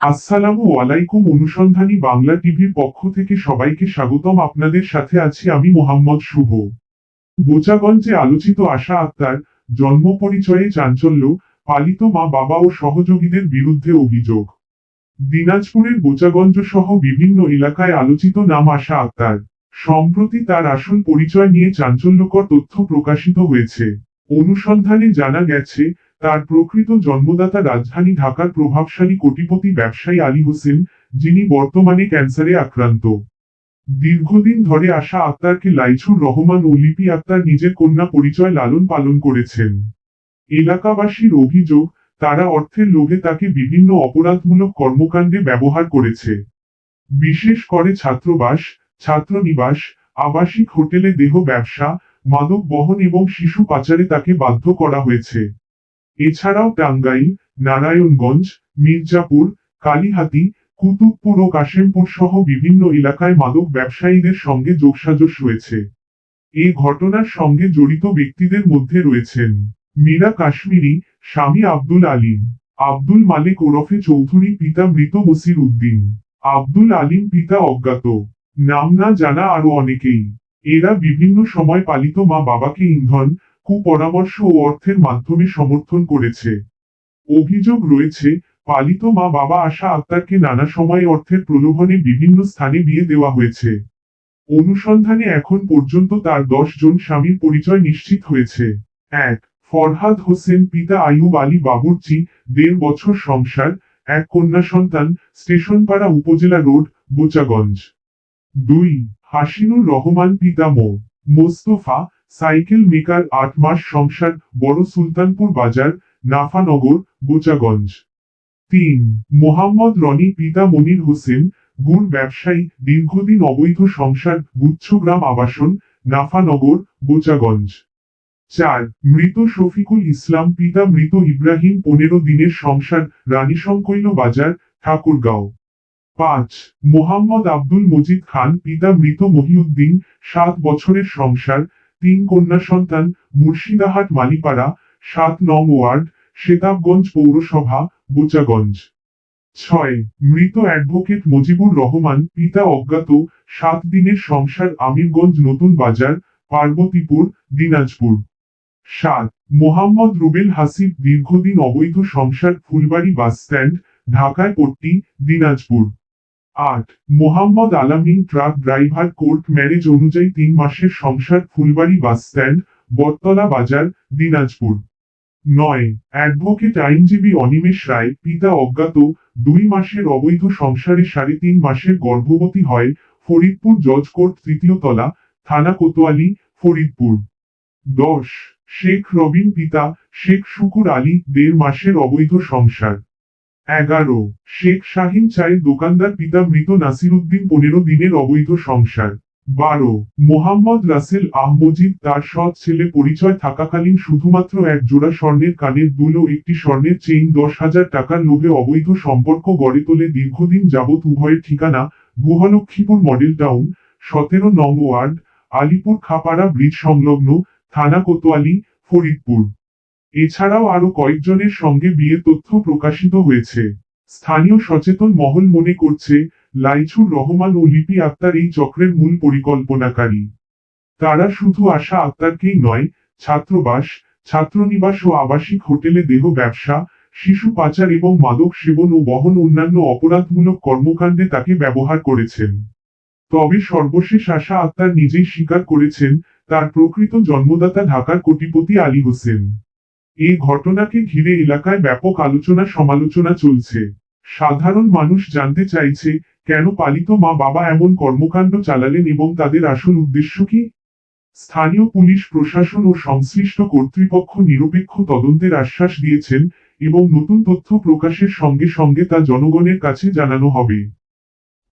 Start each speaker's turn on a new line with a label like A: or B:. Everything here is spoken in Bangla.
A: আসসালামু আলাইকুম। অনুসন্ধানী বাংলা টিভির পক্ষ থেকে সবাইকে স্বাগতম। আপনাদের সাথে আছি আমি মোহাম্মদ শুভ। বোচাগঞ্জে আলোচিত আশা আক্তার জন্ম পরিচয়ে চাঞ্চল্য, পালিত মা বাবা ও সহযোগীদের বিরুদ্ধে অভিযোগ। দিনাজপুরের বোচাগঞ্জ সহ বিভিন্ন এলাকায় আলোচিত নাম আশা আক্তার। সম্প্রতি তার আসল পরিচয় নিয়ে চাঞ্চল্যকর তথ্য প্রকাশিত হয়েছে। অনুসন্ধানে জানা গেছে, তার প্রকৃত জন্মদাতা রাজধানী ঢাকার প্রভাবশালী কোটিপতি ব্যবসায়ী আলী হোসেন, যিনি বর্তমানে ক্যান্সারে আক্রান্ত। দীর্ঘদিন ধরে আশা আক্তারকে লাইছুর রহমান ও লিপি আক্তার নিজের কন্যা পরিচয় লালন পালন করেছেন। এলাকাবাসীর অভিযোগ, তারা অর্থের লোভে তাকে বিভিন্ন অপরাধমূলক কর্মকাণ্ডে ব্যবহার করেছে। বিশেষ করে ছাত্রবাস, ছাত্রনিবাস, আবাসিক হোটেলে দেহ ব্যবসা, মাদক বহন এবং শিশু পাচারে তাকে বাধ্য করা হয়েছে। এছাড়াও টাঙ্গাইল, নারায়ণগঞ্জ, মির্জাপুর, কালিহাতী, কুতুবপুর ও কাশেমপুর সহ বিভিন্ন এলাকায় মাদক ব্যবসায়ীদের সঙ্গে যোগসাজশ রয়েছে। এই ঘটনার সঙ্গে জড়িত ব্যক্তিদের মধ্যে রয়েছেন মীরা কাশ্মীরি, স্বামী আব্দুল আলিম, আব্দুল মালেক ওরফে চৌধুরী, পিতা মৃত মসির উদ্দিন, আব্দুল আলিম পিতা অজ্ঞাত, নাম না জানা আরো অনেকেই। এরা বিভিন্ন সময় পালিত মা বাবাকে ইন্ধন, কুপরামর্শ ও অর্থের মাধ্যমে সমর্থন করেছে। অভিযোগ রয়েছে, পালিত মা বাবা আশা আক্তারকে নানা সময় অর্থের প্রলোভনে বিভিন্ন স্থানে বিয়ে দেওয়া হয়েছে। অনুসন্ধানে এখন পর্যন্ত তার 10 জন স্বামীর পরিচয় নিশ্চিত হয়েছে। 1. ফরহাদ হোসেন, পিতা আইয়ুব আলী বাবুর্চি, 1.5 বছর সংসার, এক কন্যা সন্তান, স্টেশনপাড়া উপজেলা রোড, বোচাগঞ্জ। 2. হাসিনুর রহমান, পিতা মো. মোস্তফা, সাইকেল মেকার, 8 মাস সংসার, বড় সুলতানপুর বাজার, নাফানগর, বোচাগঞ্জ। 3. মোহাম্মদ রনি, পিতা মনির হোসেন, গুড় ব্যবসায়ী, দীর্ঘদিন অবৈধ সংসার, গুচ্ছগ্রাম আবাসন, নাফানগর, বোচাগঞ্জ। 4. মৃত শফিকুল ইসলাম, পিতা মৃত ইব্রাহিম, 15 দিনের সংসার, রানীশঙ্কৈল বাজার, ঠাকুরগাঁও। 5. মোহাম্মদ আব্দুল মজিদ খান, পিতা মৃত মহিউদ্দিন, 7 বছরের সংসার, 3 কন্যা সন্তান, মুর্শিদাহাট মালিপাড়া, 7 নং ওয়ার্ড, শেতাবগঞ্জ পৌরসভা, বোচাগঞ্জ। 6. মৃত অ্যাডভোকেট মজিবুর রহমান, পিতা অজ্ঞাত, 7 দিনের সংসার, আমিরগঞ্জ নতুন বাজার, পার্বতীপুর, দিনাজপুর। 7. মোহাম্মদ রুবেল হাসিব, দীর্ঘদিন অবৈধ সংসার, ফুলবাড়ি বাসস্ট্যান্ড, ঢাকায় পট্টি, দিনাজপুর। 8. মোহাম্মদ আলামিন, ট্রাক ড্রাইভার, কোর্ট ম্যারেজ অনুযায়ী 3 মাসের সংসার, ফুলবাড়ি বাসস্ট্যান্ড, বটতলা বাজার, দিনাজপুর। 9. অ্যাডভোকেট আইনজীবী অনিমেষ রায়, পিতা অজ্ঞাত, 2 মাসের অবৈধ সংসারে 3.5 মাসের গর্ভবতী হয়, ফরিদপুর জজ কোর্ট, 3য় তলা, থানা কোতোয়ালি, ফরিদপুর। 10. শেখ রবিন, পিতা শেখ শুকুর আলী, 1.5 মাসের অবৈধ সংসার। 11. শেখ শাহিন চায়ের দোকানদার, পিতা মৃত নাসিরুদ্দিন, 15 দিনের অবৈধ সংসার। 12. মোহাম্মদ রাসেল আহমজিদ, তার সৎ ছেলে পরিচয় থাকাকালীন শুধুমাত্র 1 জোড়া স্বর্ণের কানের দুল ও একটি স্বর্ণের চেইন 10,000 টাকার লোভে অবৈধ সম্পর্ক গড়ে তোলে। দীর্ঘদিন যাবৎ উভয়ের ঠিকানা গুহলক্ষ্মীপুর মডেল টাউন, 17 নং ওয়ার্ড, আলিপুর খাপাড়া ব্রিজ সংলগ্ন, থানা কোতোয়ালি, ফরিদপুর। এছাড়াও আরো কয়েকজনের সঙ্গে বিয়ের তথ্য প্রকাশিত হয়েছে। স্থানীয় সচেতন মহল মনে করছে, লাইছুর রহমান ও লিপি আক্তার এই চক্রের মূল পরিকল্পনাকারী। তারা শুধু আশা আক্তারকেই নয়, ছাত্রবাস, ছাত্রনিবাস ও আবাসিক হোটেলে দেহ ব্যবসা, শিশু পাচার এবং মাদক সেবন ও বহন অন্যান্য অপরাধমূলক কর্মকাণ্ডে তাকে ব্যবহার করেছেন। তবে সর্বশেষ আশা আক্তার নিজেই স্বীকার করেছেন, তার প্রকৃত জন্মদাতা ঢাকার কোটিপতি আলী হোসেন। এই ঘটনাকে ঘিরে এলাকায় ব্যাপক আলোচনা সমালোচনা চলছে। সাধারণ মানুষ জানতে চাইছে, কেন পালিত মা বাবা এমন কর্মকাণ্ড চালালেন এবং তাদের আসল উদ্দেশ্য কি। স্থানীয় পুলিশ প্রশাসন ও সংশ্লিষ্ট কর্তৃপক্ষ নিরপেক্ষ তদন্তের আশ্বাস দিয়েছেন এবং নতুন তথ্য প্রকাশের সঙ্গে সঙ্গে তা জনগণের কাছে জানানো হবে।